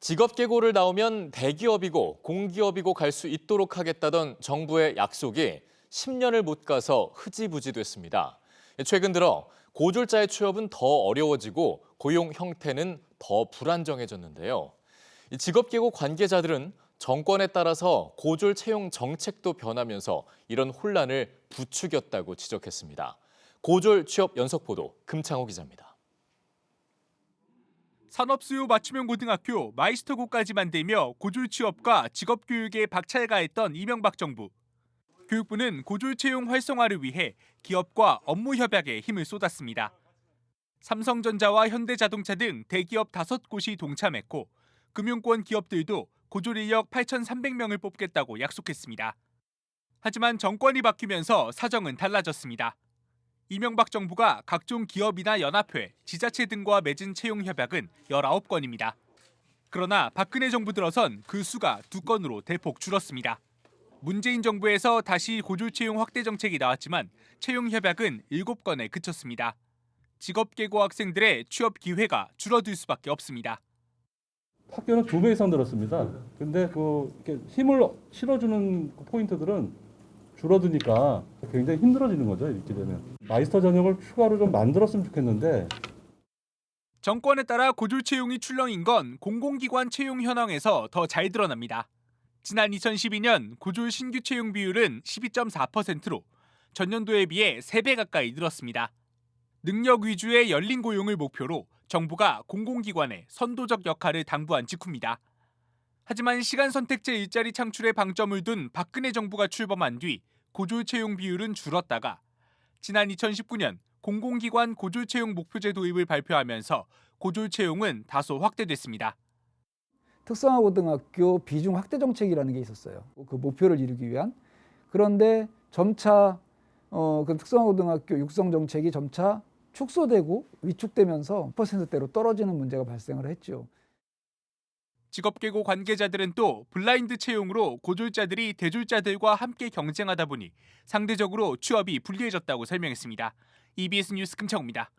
직업계고를 나오면 대기업이고 공기업이고 갈 수 있도록 하겠다던 정부의 약속이 10년을 못 가서 흐지부지 됐습니다. 최근 들어 고졸자의 취업은 더 어려워지고 고용 형태는 더 불안정해졌는데요. 이 직업계고 관계자들은 정권에 따라서 고졸 채용 정책도 변하면서 이런 혼란을 부추겼다고 지적했습니다. 고졸 취업 연속 보도 금창호 기자입니다. 산업수요 맞춤형 고등학교 마이스터고까지 만들며 고졸 취업과 직업교육에 박차를 가했던 이명박 정부. 교육부는 고졸 채용 활성화를 위해 기업과 업무 협약에 힘을 쏟았습니다. 삼성전자와 현대자동차 등 대기업 5곳이 동참했고 금융권 기업들도 고졸 인력 8,300명을 뽑겠다고 약속했습니다. 하지만 정권이 바뀌면서 사정은 달라졌습니다. 이명박 정부가 각종 기업이나 연합회, 지자체 등과 맺은 채용 협약은 19건입니다. 그러나 박근혜 정부 들어선 그 수가 2건으로 대폭 줄었습니다. 문재인 정부에서 다시 고졸 채용 확대 정책이 나왔지만 채용 협약은 7건에 그쳤습니다. 직업계고 학생들의 취업 기회가 줄어들 수밖에 없습니다. 학교는 2배 이상 늘었습니다. 근데 이렇게 힘을 실어주는 포인트들은 줄어드니까 굉장히 힘들어지는 거죠, 이렇게 되면. 마이스터 전형을 추가로 좀 만들었으면 좋겠는데. 정권에 따라 고졸 채용이 출렁인 건 공공기관 채용 현황에서 더 잘 드러납니다. 지난 2012년 고졸 신규 채용 비율은 12.4%로 전년도에 비해 3배 가까이 늘었습니다. 능력 위주의 열린 고용을 목표로 정부가 공공기관에 선도적 역할을 당부한 직후입니다. 하지만 시간 선택제 일자리 창출에 방점을 둔 박근혜 정부가 출범한 뒤 고졸 채용 비율은 줄었다가 지난 2019년 공공기관 고졸 채용 목표제 도입을 발표하면서 고졸 채용은 다소 확대됐습니다. 특성화고등학교 비중 확대 정책이라는 게 있었어요. 그 목표를 이루기 위한. 그런데 점차 그 특성화고등학교 육성 정책이 점차 축소되고 위축되면서 퍼센트대로 떨어지는 문제가 발생을 했죠. 직업계고 관계자들은 또 블라인드 채용으로 고졸자들이 대졸자들과 함께 경쟁하다 보니 상대적으로 취업이 불리해졌다고 설명했습니다. EBS 뉴스 금창호입니다.